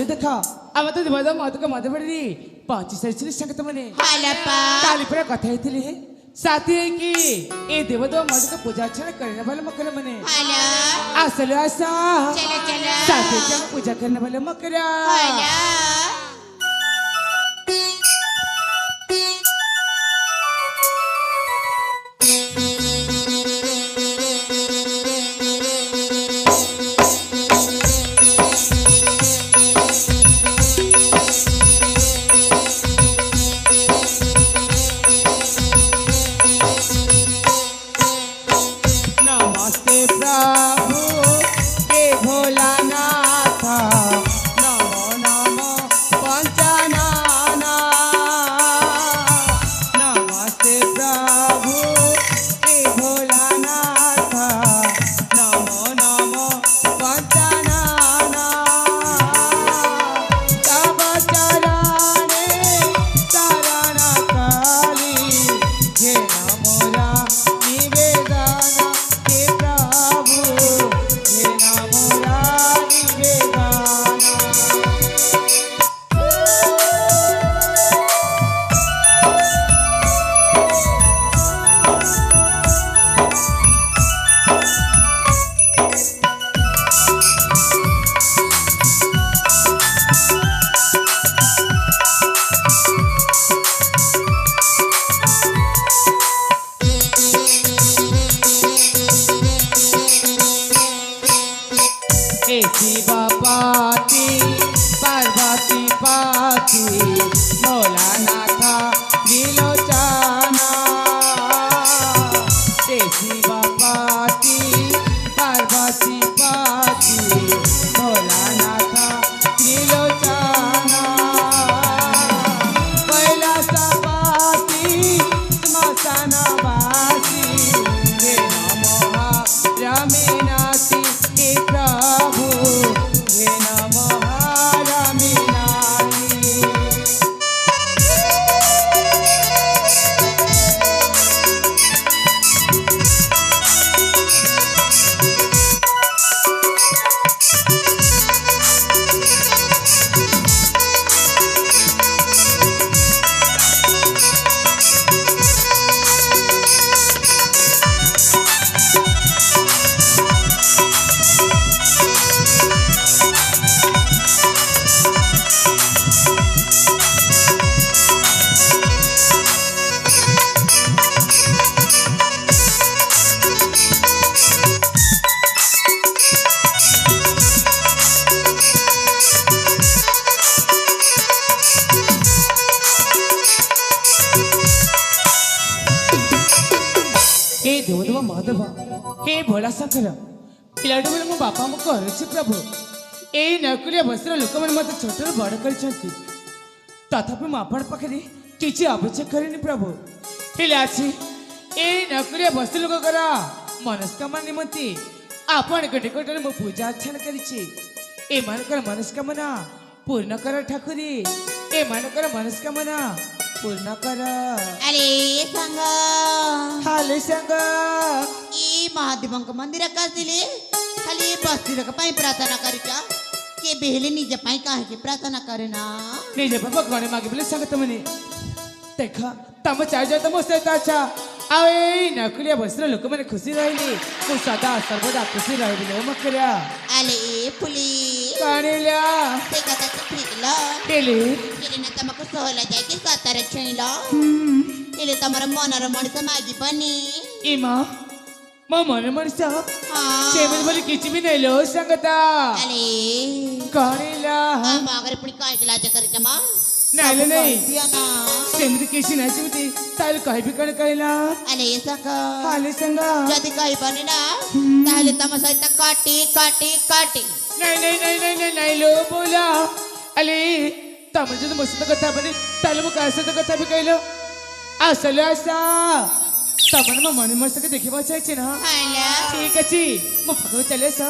देखा आम तो मद मधुक मधुबड़ी पहुंची सारी संगत मैंने काली पूरा कथा साथी है कि ए देवदेव मधुक पूजा अर्चना करने वाले मकर मने असलो आसा साथी के पूजा करने वाले मकरा हे भोला शंकर पिलाटी बेले मो बापा मो करुछि प्रभु ए नकुलिया बसर लोक मन मत छोटर बड़ कर तथापि मो आपण पाखे किछि अपेक्षा करिनि प्रभु हेले आछि ए नकुलिया बसर लोक करा मनस्कामना निमंती आपण के निकटरे मो पूजा अर्चना करिछि ए मानकर मनस्कामना पूर्ण कर ठाकुरी ए मानकर मनस्कामना पूर्ण कर। अरे संग हाले संग ई महादेव मंदिर कासिले खाली बस्ती पाई प्रार्थना करिका के बेहले निज पाई काहे के प्रार्थना करेना निज बाबा गणे मागे बोले संगत मने देखा तम चाहे जो तम से अच्छा आवे नकुलिया बसर लोक माने खुशी रहली को सदा सर्वदा खुशी रहली मकरिया अले फुली काणिल्या ते कथा ठीकला केले केले तमको सहला जाय के सातार छैला केले तमर मनर मणिस मागी पनि इमा म मन मणिस हां सेवन बोली किछि भी नै लो संगता अले काणिल्या हम अगर पुणी काय के लाज कर जमा नाले नहीं दियाना सेमती किछि नै सिमती ताल कहि भी कण कहला अले संगा हाले संगा जदी कहि बने ना ताले तम सहित काटी काटी काटी नहीं नहीं नहीं नहीं नहीं नहीं लो बोला अले ତମେ ଯଦି ମୋ ସହିତ କଥା ହେବନି ତାହେଲେ ମୁଁ କାହା ସହିତ କଥା ବି କହିଲ ଆସିଲ ଆସ ତମର ମୋ ମଣି ମଣିଷକୁ ଦେଖିବାକୁ ଚାହିଁଛି ନା ହାଲୋ ଠିକ ଅଛି ମୋ ପାଖକୁ ଚାଲି ଆସ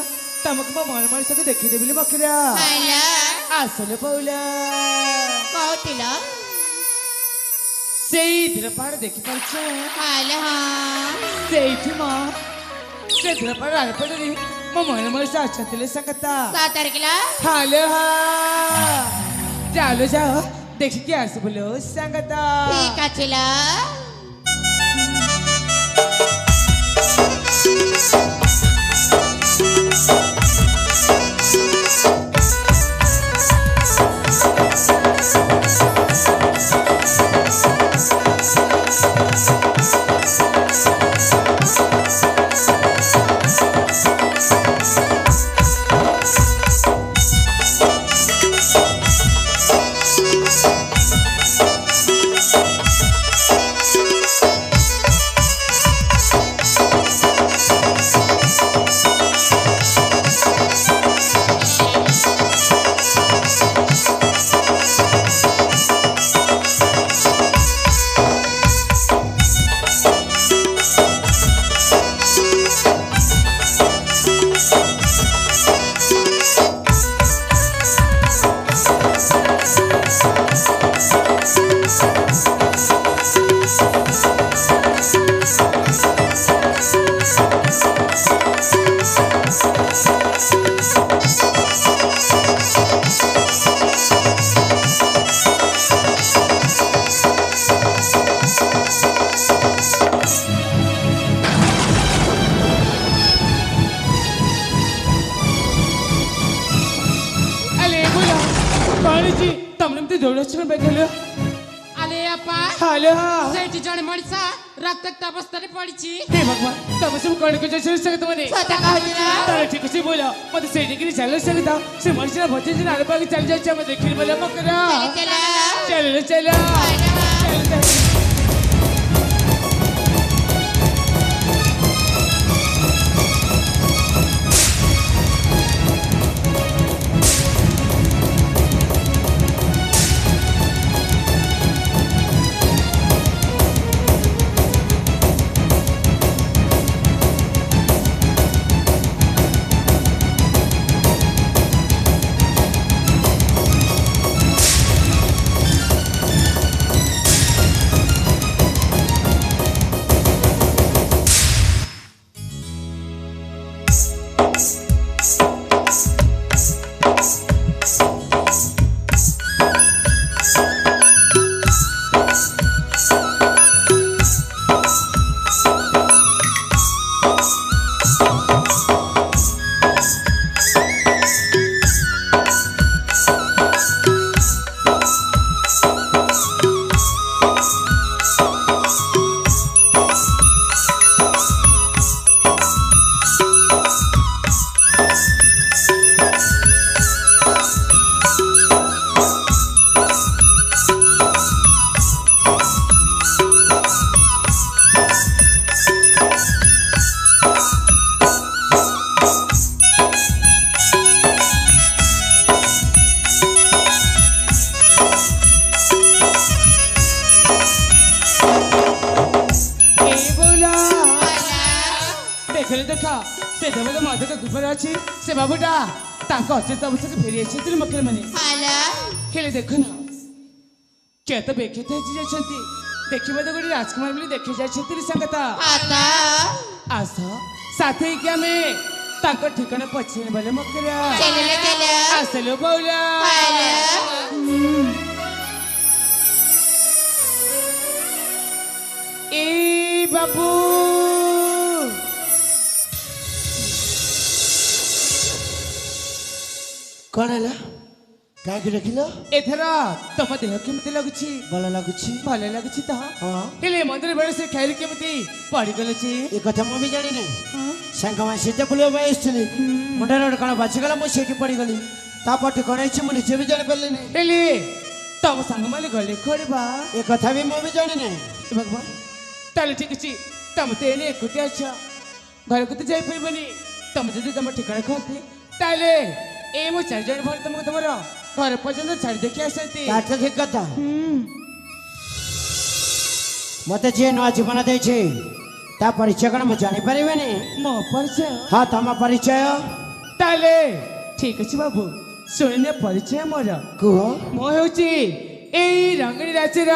ତମକୁ ମୋ ମଣି ମଣିଷକୁ ଦେଖିଦେବି ମକର ହାଲୋ ଆସିଲ ପଉଲା କହୁଥିଲ ସେଇଥିରେ ପାହାଡ଼ ଦେଖିପାରୁଛ ହାଲୋ ହଁ ସେଇଠି ମା ସେଇଥିରେ ପାହାଡ଼ ଆରପଟରେ ମୋ ମଣି ମଣିଷ ଅଛନ୍ତି ସଙ୍ଗତା ସତରେ କିଲୋ ହାଲୋ ହଁ ଚାଲୁ ଯାଅ ଦେଖିକି ଆସିବୁ ଲୋ ସଙ୍ଗତା ঠিক আছে লা ଦୌଡ଼ାଚରଣ ବେଗଲ ଆଲେ ଆପା ହାଲୋ ସେଇଠି ଜଣେ ମଣିଷ ରକ୍ତାକ୍ତ ଅବସ୍ଥାରେ ପଡ଼ିଛି ହେ ଭଗବାନ ତମେ ସବୁ କଣ କରୁଛ ସେ ତମେ সত কହୁছি না ତାହେଲେ ଠିକ ଅଛି ବୋଲ ମତେ ସେଇଠିକି ଚାଲ ସଙ୍ଗତ ସେ ମଣିଷ ଭଜନ ଆର ପାଖେ ଚାଲି ଯାଉଛି ଆମେ ଦେଖିଲି ବୋଲେ ମକର চলো ଚାଲ ଚାଲ से देवता माधव का गुफा अच्छी से बाबूटा ताको अचेत अवस्था फेरी आछिथिले मखरे माने हालो हेले देखो ना के तो बेखेते जी जाछंती देखिबा तो गोडी राजकुमार बोली देखि जाछंती संगता आता आस साथे क्या में ताको ठिकाना पछिने बोले मखरे चले आसलो बौला हालो ए बाबू कौन है कहीं रखिल एथर तुम देह केमती लगुच भल लगुच भल लगुच तो हाँ हेले मंदिर बेले से खाइल केमती पड़गले ये कथा मु भी जानी नहीं सांग मा सीता बुलिया भाई आसली मुंडा रोड कौन बाचिगला मु सेठी पड़गली तापट कौन है मुझे निजे भी जानी पारे नहीं हेले तुम सांग माले गले खोड़बा ये कथा भी मु भी जानी नहीं भगवान ताले ठीक अछि तुम तो एने एकुटी अच्छा घर को तो जाई परबनी तुम जदी तुम ठिकाना कहते ताले ए मो चार जण भर तुमको तुमरो ଘର ପର୍ଯ୍ୟନ୍ତ ଛାଡ଼ି ଦେଖି ଆସନ୍ତି। ତାର ଠିକ କଥା। ମତେ ଯିଏ ନୂଆ ଜୀବନ ଦେଇଛି ତା ପରିଚୟ କଣ ମୁଁ ଜାଣିପାରିବିନି? ମୋ ପରିଚୟ? ହଁ ତମ ପରିଚୟ ତାହେଲେ ଠିକ ଅଛି ବାବୁ, ଶୁଣିଲେ ପରିଚୟ ମୋର। କୁହ। ମୁଁ ହେଉଛି ଏଇ ରଙ୍ଗଣୀ ରାଜ୍ୟର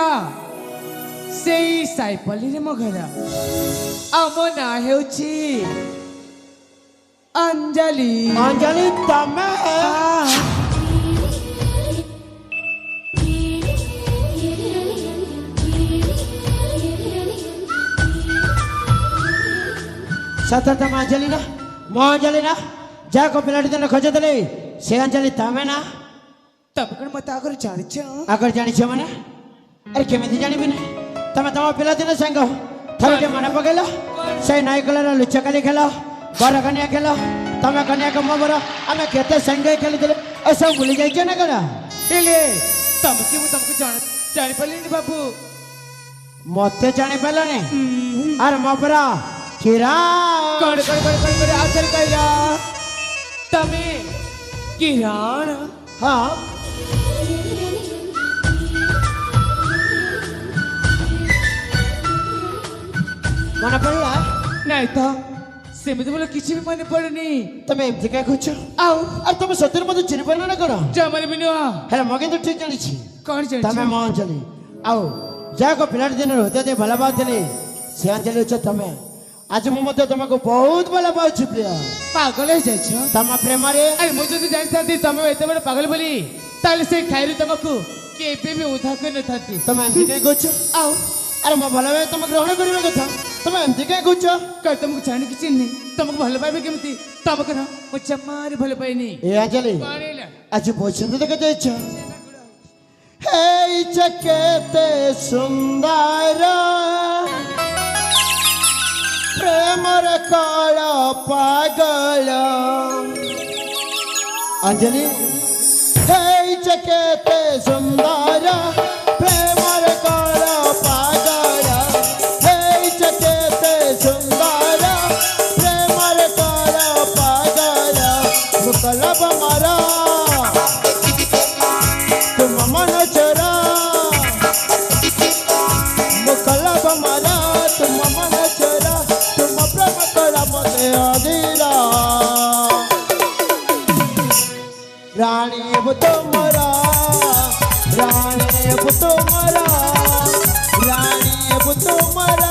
ସେଇ ସାଇପଲ୍ଲୀରେ ମୋ ଘର। ଆଉ ମୋ ନାଁ ହେଉଛି ଅଞ୍ଜଳି। ଅଞ୍ଜଳି ତମେ? ସତ ତମ ଅଞ୍ଜଳି ନା? ମୋ ଅଞ୍ଜଳି ନା? ଯାହାକୁ ପିଲାଟି ଦିନ ଖୋଜୁଥିଲେ ସେ ଅଞ୍ଜଳି ତମେ ନା? ତମେ କଣ ମତେ ଆଗରୁ ଜାଣିଛ? ଆଗରୁ ଜାଣିଛ ମାନେ? ଆରେ କେମିତି ଜାଣିବିନି? ତମେ ତମ ପିଲାଦିନ ସାଙ୍ଗ ଥରେ ଟିକେ ମନେ ପକେଇଲ। ସେଇ ନାଇକଲର ଲୁଚକାଳି ଖେଳ, ବର କନ୍ୟା ଖେଳ, ତମେ କନ୍ୟାକୁ ମୋ ବର, ଆମେ କେତେ ସାଙ୍ଗ ଖେଳିଥିଲେ ଏସବୁ ଭୁଲି ଯାଇଛ ନା କଣ? ହେଲେ ତମେ କି ମୁଁ ତମକୁ ଜାଣିପାରିଲିନି ବାବୁ। ମତେ ଜାଣିପାରିଲନି? ଆରେ ମୋ ପରା କିରଣ। ଆଉଥରେ କହିଲ ତମେ କିରଣ? ହଁ ମନେ ପଡ଼ିଲା? ନାଇଁ ତ ସେମିତି ବୋଲେ କିଛି ବି ମନେ ପଡୁନି। ତମେ ଏମିତି କାହିଁ କହୁଛ? ଆଉ ଆରେ ତମେ ସତରେ ମତେ ଚିହ୍ନି ପାରିଲ ନା କଣ? ଜମାରେ ବି ନୁହଁ। ହେଲେ ମୁଁ କିନ୍ତୁ ଠିକ ଜାଣିଛି କଣ ତମେ ଜାଣିଛ? ମୋ ଅଞ୍ଜଳି। ଆଉ ଯାହାକୁ ପିଲାଟି ଦିନରୁ ହୃଦୟ ଦେଇ ଭଲ ପାଉଥିଲି ସେ ଅଞ୍ଜଳି ହଉଛ ତମେ। ଆଜି ମୁଁ ମଧ୍ୟ ତମକୁ ବହୁତ ଭଲ ପାଉଛି ପ୍ରିୟ। ପାଗଳ ହେଇଯାଇଛ ତମ ପ୍ରେମରେ। ଆରେ ମୁଁ ଯଦି ଜାଣିଥାନ୍ତି ତମେ ଏତେ ବଡ଼ ପାଗଳ ବୋଲି, ତାହେଲେ ସେଇ ଖାଇରୁ ତମକୁ କେବେ ବି ଉଦ୍ଧାର କରିନଥାନ୍ତି। ତମେ ଏମିତି କାହିଁ କହୁଛ? ଆଉ ଆରେ ମୋ ଭଲ ଭାବେ ତମେ ଗ୍ରହଣ କରିବା କଥା, ତମେ ଏମିତି କାହିଁ କହୁଛ? କାଳେ ତମକୁ ଜାଣିକି ଚିହ୍ନି ତମକୁ ଭଲ ପାଇବେ କେମିତି? ତମକୁ ନା ମୁଁ ଜମାରେ ଭଲ ପାଇନି। ଏ ଅଞ୍ଜଳି କଣ ହେଲା? ଆଜି ପସନ୍ଦ ଦେଖାଯାଇଛ। ହେଇଛ କେତେ ସୁନ୍ଦର ପ୍ରେମର କଳ ପାଗଳ। ଅଞ୍ଜଳି ହେଇଛ କେତେ ସୁନ୍ଦର ପ୍ରେମର କଳ ପାଗଳ। ହେଇଛ କେତେ ସୁନ୍ଦର ପ୍ରେମର କଳ ପାଗଳ। ମୁକଲବ ମାର ତୁମ ମନ ଚୋରା, ମୁକଲବ ମାର ତୁମ ମନ ଚୋରା, ତୁମ ପ୍ରେମ କଳା ମତେ ଅଧୀରା। ରାଣୀ ହେବୁ ତୁମର, ରାଣୀ ହେବୁ ତୁମର, ରାଣୀ ହେବୁ ତୁମର।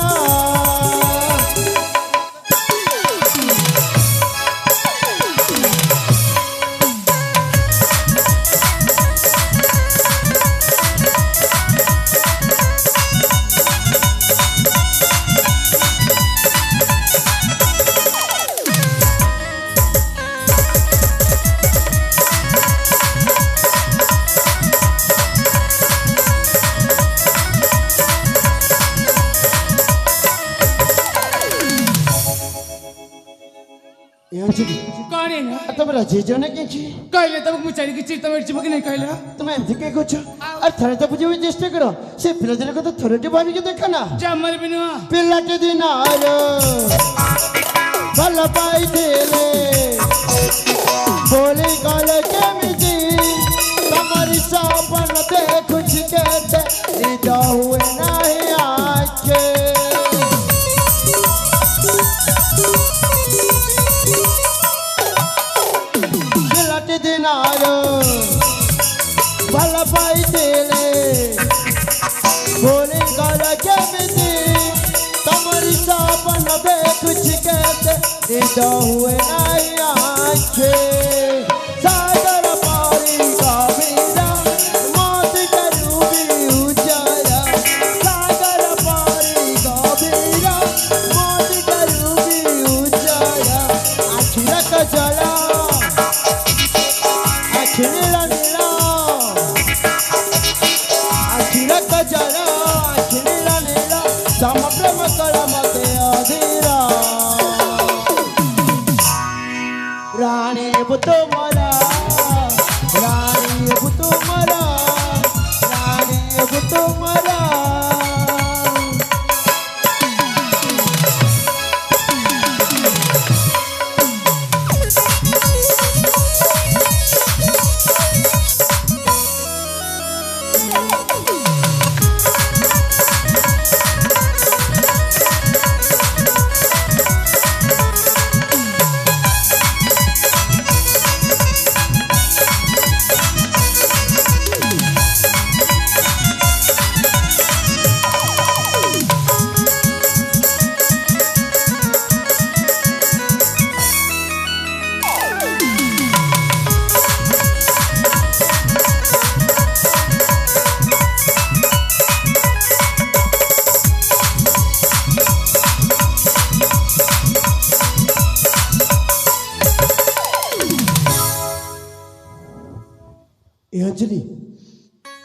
କଣ ହେଲା? ତମେ ରାଜି ଜଣ କିଛି କହିଲେ ତମକୁ ମୁଁ ଜାଣିକି ଚିରି ତମେ ଯିବ କି ନାହିଁ କହିଲ? ତମେ ଏମିତି କାହିଁ କହୁଛ? ଆରେ ଥରେ ତ ବୁଝିବାକୁ ଚେଷ୍ଟା କର। ସେ ପିଲାଦିନ କଥା ଥରଟେ ଭାବିକି ଦେଖ ନା। ଜମାରେ ବି ନୁହଁ। ପିଲାଟି ଦିନର ଭଲ ପାଇଥିଲେ ଭୁଲି ଗଲେ କେମିତି? ତମରି ସପନ ଦେଖୁଛି କେତେ ନିଦ ହୁଏ ନାହିଁ ଆଖେ। ପିଲାଟି ଦିନର ଭଲ ପାଇଥିଲେ ଭୁଲି ଗଲେ କେମିତି? ତମରି ସପନ ଦେଖୁଛି କେତେ ନିଦ ହୁଏ ନାହିଁ ଆଖେ। ସାଗର ପରି ଗଭୀର ମୋତି କରୁବି ଉଜାଲା। ସାଗର ପରି ଗଭୀର ମୋତି କରୁବି ଉଜାଲା। ଆଖିର କଜଳ ଆଖି ନୀଳ ନୀଳ, ଆଖିର କଜଳ ଆଖି ନୀଳ ନୀଳ, ତମ ପ୍ରେମ କଳା ମତେ ଅଧୀର। ରାଣୀ ହେବୁ ତୁମର, ରାଣୀ ହେବୁ ତୁମର, ରାଣୀ ହେବୁ ତୁମର।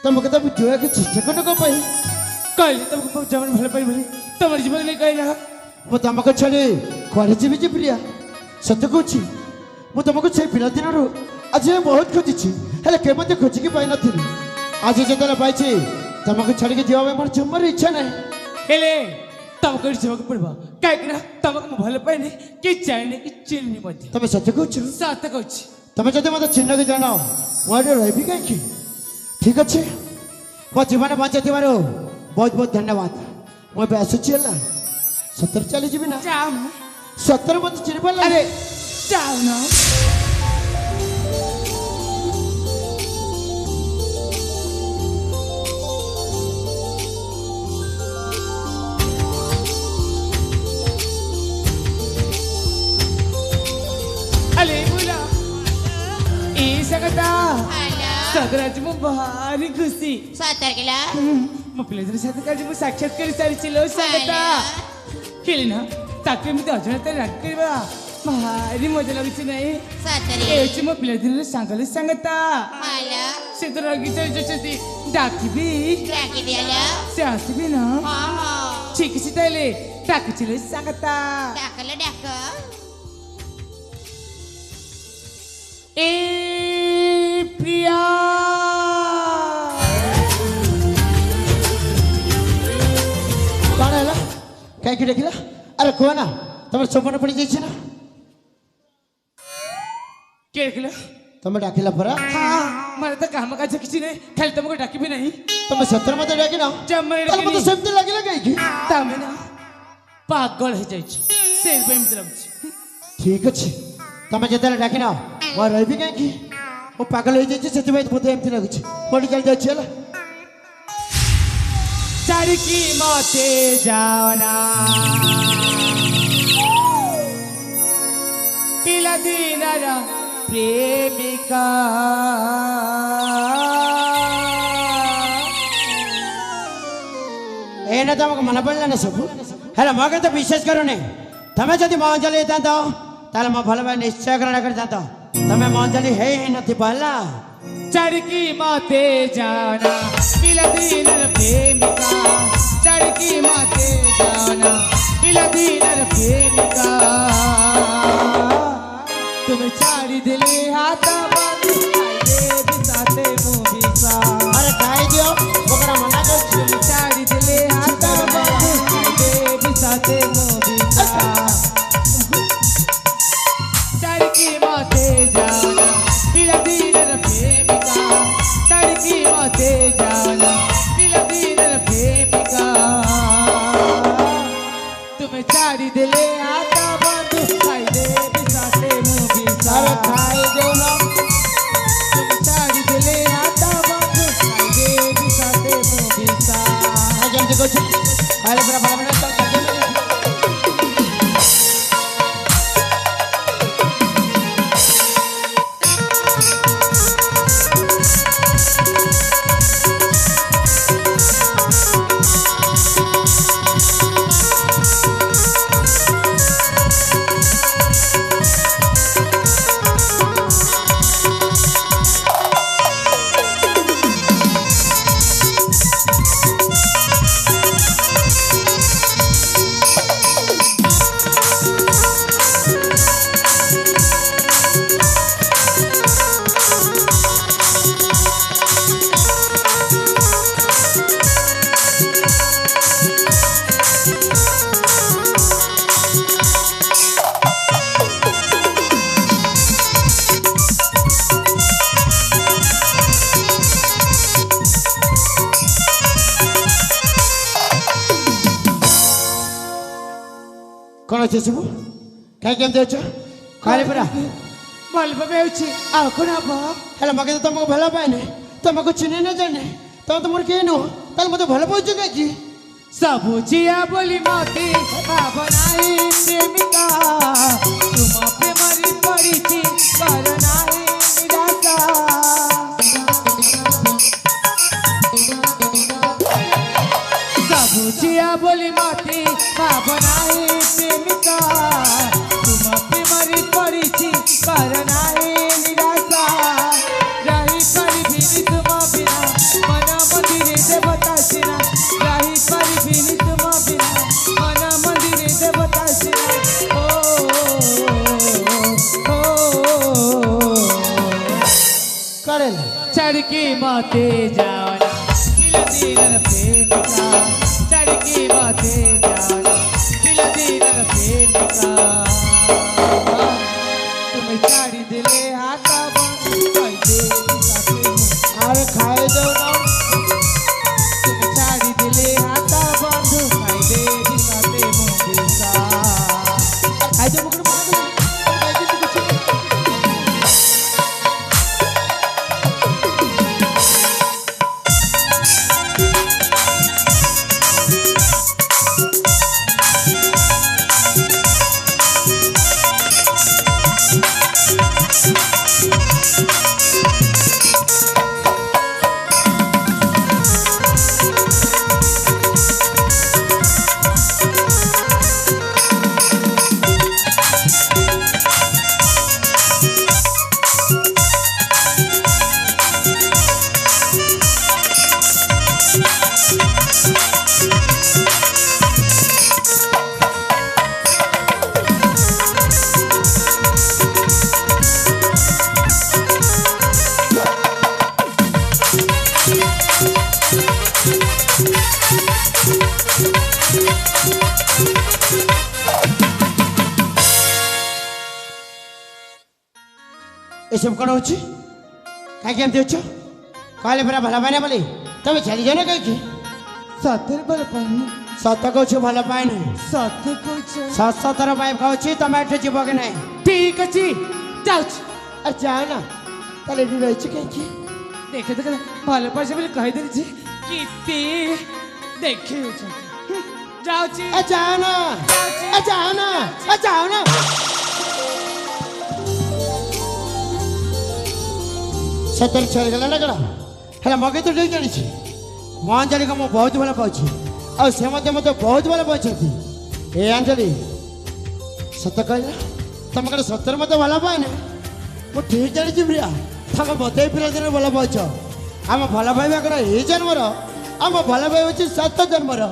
ତମକୁ ତ ବୁଝିବାକୁ ଚେଷ୍ଟା କରୁନ କ'ଣ ପାଇଁ? କହିଲି ତମକୁ ଜମା ଭଲ ପାଇବନି ତମର ଜୀବନ ନେଇ କହିଲା ମୁଁ ତମକୁ ଛାଡ଼ି କୁଆଡ଼େ ଯିବି ଯେ ପ୍ରିୟା? ସତ କହୁଛି ମୁଁ ତମକୁ ସେଇ ପିଲାଦିନରୁ ଆଜି ଯାଏଁ ବହୁତ ଖୋଜିଛି, ହେଲେ କେମିତି ଖୋଜିକି ପାଇନଥିଲି। ଆଜି ଯେତେବେଳେ ପାଇଛି ତମକୁ ଛାଡ଼ିକି ଯିବା ପାଇଁ ମୋର ଜମାର ଇଚ୍ଛା ନାହିଁ। ହେଲେ ତମକୁ ଏଠି ଯିବାକୁ ପଡ଼ିବ, କାହିଁକି ନା ତମକୁ ମୁଁ ଭଲ ପାଇନି କି ଚାହିଁନି କି ଚିହ୍ନି ମଧ୍ୟ। ତମେ ସତ କହୁଛ? ସତ କହୁଛି। ତମେ ଯଦି ମୋତେ ଚିହ୍ନକୁ ଜାଣ ମୁଁ ଏଠି ରହିବି କାହିଁକି? ଠିକ୍ ଅଛି, ମୋ ଜୀବନ ବଞ୍ଚାଇଥିବାରୁ ବହୁତ ବହୁତ ଧନ୍ୟବାଦ। ମୁଁ ଏବେ ଆସୁଛି ହେଲା, ସତରେ ଚାଲିଯିବି ନା? ଯାଉନ ସତରେ ମୋତେ ଚିହ୍ନି ପାରିଲା? ଆରେ ଯାଉନ अरे बोला ए सकता Halo. सगळ्याची मग भारी खुशी Satar gila. मग पिल्याच्या साथकाची मग साक्षात्कार सारिचिलो सकता केली ना ताके मी अजून तर राग करवा भारी मजा लागायची नाही Satar एवची मग पिल्याच्या सांगायला सांगता Halo. से तर रागीच्या विचारती डाकी बी Lagi dia lah. से असते बी ना Oh. चिकसी ताले टाकीची सांगता Dah ke le dah ke? ए प्रिया କ'ଣ ହେଲା? କାହିଁକି ଦେଖିଲା? ଆରେ କୁହ ନା, ତମର ଚମନ ପଡ଼ିଯାଇଛି ନା? के केलं ତମେ ଡାକିଲା ପରା? हा मला तर कामकाज किती नाही खाली तर मग टाकी बी नाही ତମେ ସତରେ ମୋତେ ଡାକିନ? ଜମାରେ ତାହେଲେ ମୋତେ ଡାକିନି। ସେମିତି ଲାଗିଲା କାହିଁକି? ତମେ ନା ପାଗଳ ହେଇଯାଇଛି ସେଇଥିପାଇଁ ଏମିତି ଲାଗୁଛି ଠିକ୍ ଅଛି, ତମେ ଯେତେବେଳେ ଡାକିନ ମୁଁ ଆଉ ରହିବି କାହିଁକି? ମୁଁ ପାଗଳ ହେଇଯାଇଛି ସେଥିପାଇଁ ମୋତେ ଏମିତି ଲାଗୁଛି। ପଡ଼ି ଚାଲି ଯାଉଛି ହେଲା। चारिकी मते जाना पिला दिनार प्रेमिका ଏଇନା ତମକୁ ମନେ ପଡ଼ିଲା ନା ସବୁ? ହେଲେ ମୋ କଥା ବିଶ୍ୱାସ କରୁନି। ତମେ ଯଦି ମୋ ଅଞ୍ଜଳି ହେଇଥାନ୍ତ ତାହେଲେ ମୋ ଭଲ ଭାଇ ନିଶ୍ଚୟ ଗ୍ରହଣ କରିଥାନ୍ତ। ତମେ ମୋ ଅଞ୍ଜଳି ହେଇ ନଥିବ ହେଲା। चारिकी मते जाना पिला दिनार प्रेमिका चारिकी मते जाना पिला दिनार प्रेमिका तुम्हें चारी दिले हाथा बांधे बिसाते मुबिसा अरे ଖାଇଦିଅ ପକଡ଼ା ମନା କରୁଛି। चारी दिले हाथा बांधे बिसाते मुबिसा चारिकी मते जाना पिला दिनार प्रेमिका चारिकी मते जाना पिला दिनार प्रेमिका तुम्हें चारी दिले हाथा बांधे खाइदे बिसाते मुबिसा अरे ଖାଇଦେଉ ନା। तुम्हें चारी दिले हाथा बांधे खाइदे बिसाते मुबिसा ଆଉ ଯେମିତି କହୁଛି ଖାଇଲେ ପୁରା ଭଲ ମିଳେ ତ ଖାଇଦେଉ। କ'ଣ ଅଛି ସବୁ? କାହିଁକି ଏମିତି ଅଛ? ଖାଇଲେ ପୁରା ଭଲ ପାଇବା ହେଉଛି ଆଉ କ'ଣ ହବ ହେଲେ ମତେ ତ ତମକୁ ଭଲ ପାଏନି, ତମକୁ ଚିହ୍ନି ନ ଜାଣେ, ତମେ ତ ମୋର କେହି ନୁହଁ, ତାହେଲେ ମୋତେ ଭଲ ପାଉଛ କାହିଁକି? ସବୁ ଝିଅ ବୋଲି ମତେ ଭାବ ନାହିଁ ପ୍ରେମିକା ତୁମ ପ୍ରେମରେ ପଡ଼ିଛି କର ନାହିଁ ନିରାଶା ସବୁ ଝିଅ ବୋଲି ମତେ ଭାବ ନାହିଁ ପ୍ରେମିକା ତୁମ ପ୍ରେମରେ ପଡ଼ିଛି କର ନାହିଁ ନିରାଶା ରହିପାରିବିନି ତୁମ ବିନା ମନ बाते जाना दिल दीन प्रेमिका चढ़ के बाते जाना दिल दीन प्रेमिका तुम्हें साड़ी दिले हाथा बंद अरे खाए दो ना तुम्हें साड़ी दिले हाथा बंद खाई दे दिखाते मुझे खाए दो मुकड़ एसब कौन होची कहीं एमती अच्छ कहले पूरा भल पाए बोली तुम चली जाओ ना कहीं सतर बल पानी सत कौच भल पाए ना सत कुछ सत सतर पाइप खाऊँ तुम एठू जीव कि ना ठीक अच्छी जाऊँ अरे जाए ना ताले रही कहीं देखे देखे भल पासे बोले कही देली किते देखे जाऊँ जाओ ना जाओ ना जाओ ना सतर छल गला ना कड़ा हेला मगे तो नहीं जानी मो अंजलि को बहुत भल पाऊँ और से मत बहुत भल पाती ए अंजलि सत कहला तुम कड़े सतर मत भल पाए ना मुझे ठीक जानी प्रिया तुम मत पिला दिन भल पाच आम भल पाइबा कड़ा ये जन्मर आम भल पाइबा हूँ सत जन्मर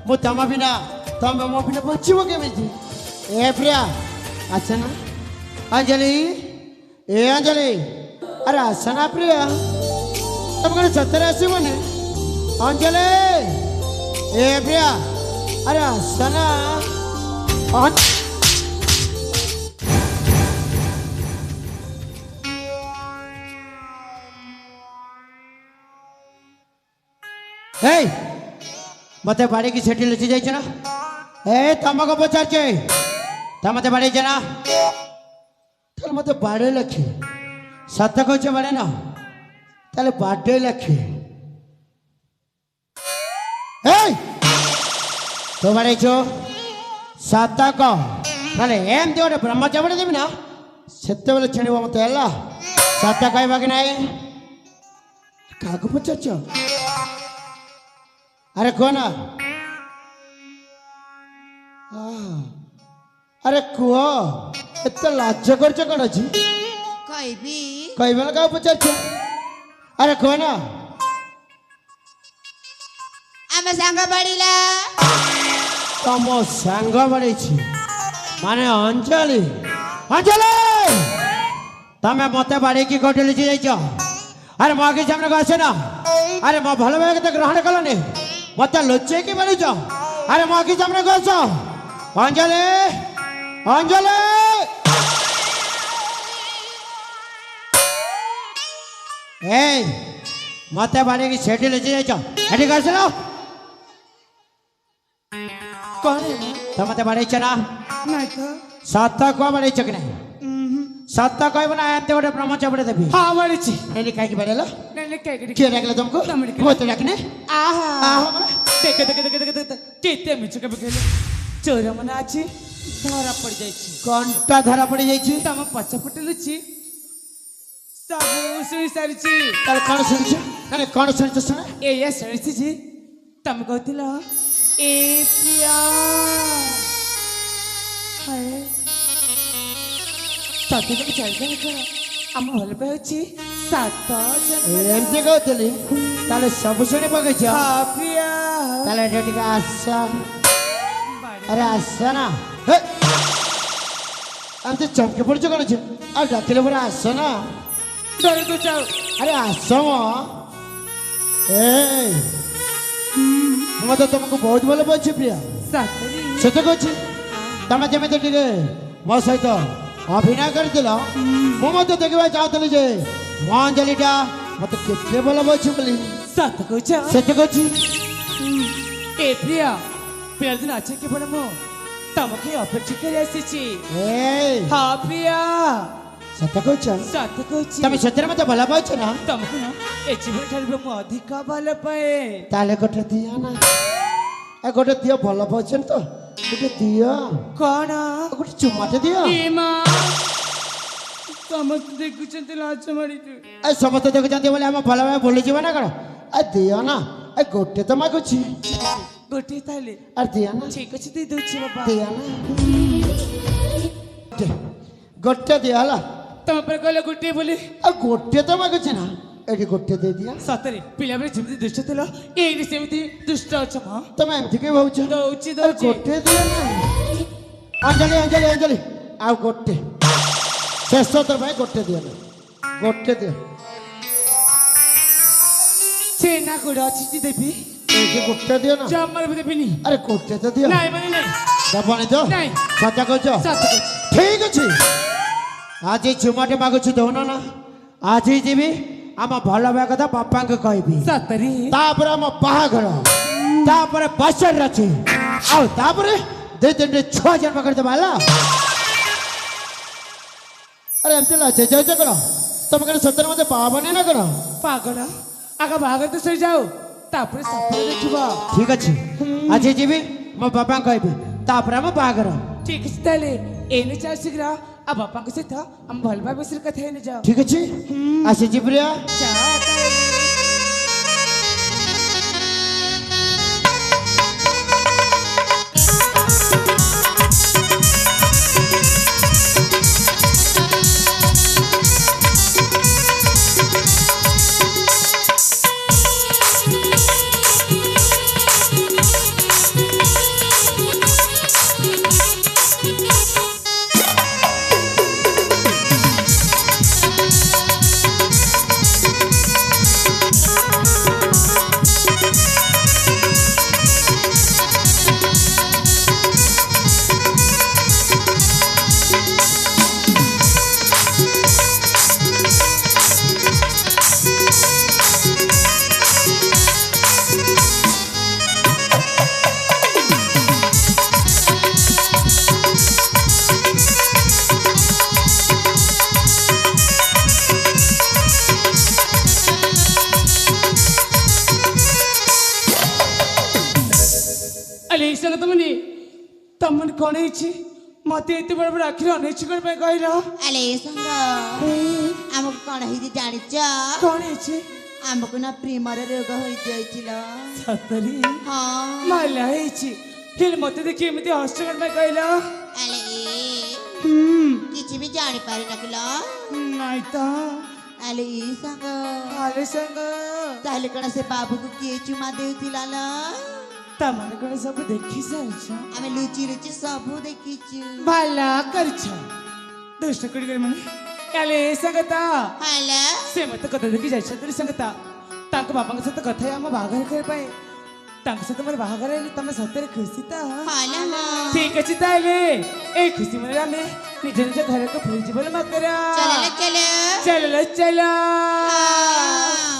मु तुम बिना तुम मो बिना बचब केमी ए प्रिया आसना अंजलि ए अंजलि अरे आसना प्रिया तुम कौन सତରେ आसबनि अंजलि ए प्रिया अरे आसना मत बाड़ी की सेठी लुचि जाइए ना ए तुमको पचारे तुम मत बाड़ी ना मत बाड़े लखे सत कौच बाड़े ना ताले बाड़े लखे तो बाड़े सत कहे एमती गोटे ब्रह्मचारी देवी ना से छेड़ मत है सत कहवा कि ना क्या पचार अरे कौन अरे कह एत लाज कर कौन अच्छी कहबी कहबे क्या पचार अरे कौन आम सांग पड़िला तुम सांग बढ़ी माने अंजलि अंजलि तमें मत बाड़ी की कौटे लुचि जाइच अरे मो आगे सामने को आसे ना अरे मो भल भाव के ग्रहण कलनि मत लुचे की बाड़ुच अरे मो आगे सामने को आस अंजलि अंजलि ए मत बाड़ी की सेठी लुचि जाइच एठी कर सुनो कौन तो मत बाड़ी ना नहीं तो सत को बाड़ी कि नहीं सत कहब ना एमती गोटे ब्रह्मचारी देवी हाँ बड़ी कहीं बढ़ेलो नहीं कह किए डाकले तुमको वो तो डाकने देखे देखे देखे देखे देखे केते मिछ के बकेले चोर मन आछि धरा पड़ जाई छी कंटा धरा पड़ी जाइए तम पछ फटलु छी सब सुई सारी छी कौन शुणी अरे कौन शुणी सुना ए या सरिसी जी तम कहतिला ए प्रिया हाय ताते तो चल के निकल हम भल पे अछि सात जन एमती कहली ताले सब शुणी पकई हाँ प्रिया ताले ठीक आस अरे आस ना आमते चमके पड़छ कौन आ डाकिले पूरा आस ना डर तो जाओ अरे आस ମୁଁ ତ ତମକୁ ବହୁତ ଭଲ ପାଉଛି ପ୍ରିୟା ସତରେ ସତ କହୁଛି ତମେ ଯେମିତି ଟିକେ ମୋ ସହିତ ଅଭିନୟ କରିଥିଲ ମୁଁ ମଧ୍ୟ ଦେଖିବାକୁ ଚାହୁଁଥିଲି ଯେ ମୋ ଅଞ୍ଜଳିଟା ମତେ କେତେ ଭଲ ପାଉଛି ବୋଲି ସତ କହୁଛ ସତ କହୁଛି ଏ ପ୍ରିୟା ପିଲାଦିନ ଅଛି କେବଳ ମୁଁ ତମକୁ ଅପେକ୍ଷା କରି ଆସିଛି ହଁ ପ୍ରିୟା ସତ କହୁଛ ସତ କହୁଛି ତମେ ସତରେ ମତେ ଭଲ ପାଉଛ ନା ତମକୁ ନା ଏ ଜୀବନ ଠାରୁ ମୁଁ ଅଧିକ ଭଲ ପାଏ ତାହେଲେ ଗୋଟେ ଦିଅ ନା ଗୋଟେ ଦିଅ ଭଲ ପାଉଛନ୍ତି ତ ଗୋଟେ ଦିଅ କଣ ଗୋଟେ ଚୁମାଟେ ଦିଅ ଏ ମା ସମସ୍ତେ ଦେଖୁଛନ୍ତି ଲାଜ ମାରିଛୁ ସମସ୍ତେ ଦେଖୁଛନ୍ତି ବୋଲି ଆମ ଭଲ ଭାବେ ଭୁଲିଯିବ ନା କଣ ଦିଅ ନା ଗୋଟେ ତ ମାଗୁଛି ଗୋଟିଏ ତାହେଲେ ଦିଅ ନା ଠିକ ଅଛି ଦେଇ ଦଉଛି ବାବା ଦିଅ ନା ଗୋଟେ ଦିଅ ହେଲା ତମ ପରେ କହିଲେ ଗୋଟିଏ ବୋଲି ଗୋଟେ ତ ମାଗୁଛି ନା ଏଠି ଗୋଟେ ଦେଇଦିଅ ସତରେ ପିଲାବେଳେ ଯେମିତି ଦୁଷ୍ଟ ଥିଲ ଏଇଠି ସେମିତି ଦୁଷ୍ଟ ଅଛ ମା ତମେ ଏମିତି କି ଭାବୁଛ ଦଉଛି ଦଉଛି ଗୋଟେ ଦିଅ ନା ଅଞ୍ଜଳି ଅଞ୍ଜଳି ଅଞ୍ଜଳି ଆଉ ଗୋଟେ ଶେଷ ଥର ପାଇଁ ଗୋଟେ ଦିଅ ନା ଗୋଟେ ଦିଅ ଛେନା ଗୁଡ ଅଛି ଯେ ଦେବି ଏଇଠି ଗୋଟେ ଦିଅ ନା ଜମାରୁ ବି ଦେବିନି ଆରେ ଗୋଟେ ତ ଦିଅ ନାଇଁ ମାନେ ନାଇଁ ଦେବନି ତ ନାଇଁ ସତ କହୁଛ ସତ କହୁଛି ଠିକ ଅଛି ଆଜି ଚୁମାଟେ ମାଗୁଛି ଦଉନ ନା ଆଜି ଯିବି ଆମ ଭଲ ଭାଇ କଥା ବାପାଙ୍କୁ କହିବି ସତରେ ତାପରେ ଆମ ବାହାଘର ତାପରେ ବସରେ ଅଛି ଆଉ ତାପରେ ଦୁଇ ତିନିଟି ଛୁଆ ଜନ୍ମ କରିଦେବା ହେଲା ଆରେ ଏମିତି ଲାଜେ ଯାଉଛ କଣ ତମେ କଣ ସତରେ ମତେ ପାବନି ନା କଣ ପାଗଳ ଆଗ ବାହାଘର ତ ସରିଯାଉ ତାପରେ ସପନ ଦେଖିବ ଠିକ ଅଛି ଆଜି ଯିବି ମୋ ବାପାଙ୍କୁ କହିବି ତାପରେ ଆମ ବାହାଘର ଠିକ ଅଛି ତାହେଲେ ଏଇନେ ଚାଲ ଶୀଘ୍ର ଆଉ ବାପାଙ୍କ ସହିତ ଆମ ଭଲ ଭାଇ ବିଷୟରେ କଥା ହେଇନି ଯାଅ ଠିକ ଅଛି ଆସିଛି ପ୍ରିୟା ଯାଅ ତାହେଲେ ତମର କଣ ହେଇଛି ମତେ ଏତେ ବଡ ବଡ ଆଖିରେ ଅନେଇଛ କଣ ପାଇଁ କହିଲ ଆଲେ ସାଙ୍ଗ ଆମକୁ କଣ ହେଇଛି ଜାଣିଛ କଣ ହେଇଛି ଆମକୁ ନା ପ୍ରେମର ରୋଗ ହୋଇଯାଇଥିଲା ସତରେ ହଁ ଭଲ ହେଇଛି ହେଲେ ମତେ ଦେଖି ଏମିତି ହସ କଣ ପାଇଁ କହିଲ ଆଲେ କିଛି ବି ଜାଣିପାରି ନଥିଲ ନାଇଁ ତ ଆଲେ ସାଙ୍ଗ ଆରେ ସାଙ୍ଗ ତାହେଲେ କଣ ସେ ବାବୁକୁ କିଏ ଚୁମା ଦେଉଥିଲା ଲ ତମେ କଣ ସବୁ ଦେଖି ସାରିଛ ଆମେ ଲୁଚି ଲୁଚି ସବୁ ଦେଖିଛୁ ଭଲ କରିଛ ଦୁଷ୍ଟ କରି ମାନେ କାଲି ସଙ୍ଗତା ହେଲା ସେ ମତେ କଥା ଦେଖି ଯାଇଛନ୍ତି ସଙ୍ଗତା ତାଙ୍କ ବାପାଙ୍କ ସହିତ କଥା ହେଇ ଆମ ବାହାଘର କରିବା ପାଇଁ ତାଙ୍କ ସହିତ ମୋର ବାହାଘର ହେଲେ ତମେ ସତରେ ଖୁସି ତ ହେଲା ଠିକ ଅଛି ତାହେଲେ ଏଇ ଖୁସି ମନରେ ଆମେ ନିଜ ନିଜ ଘରକୁ ଫେରି ଯିବ ମକର ଚାଲ ଚାଲ ଚାଲ ହଁ।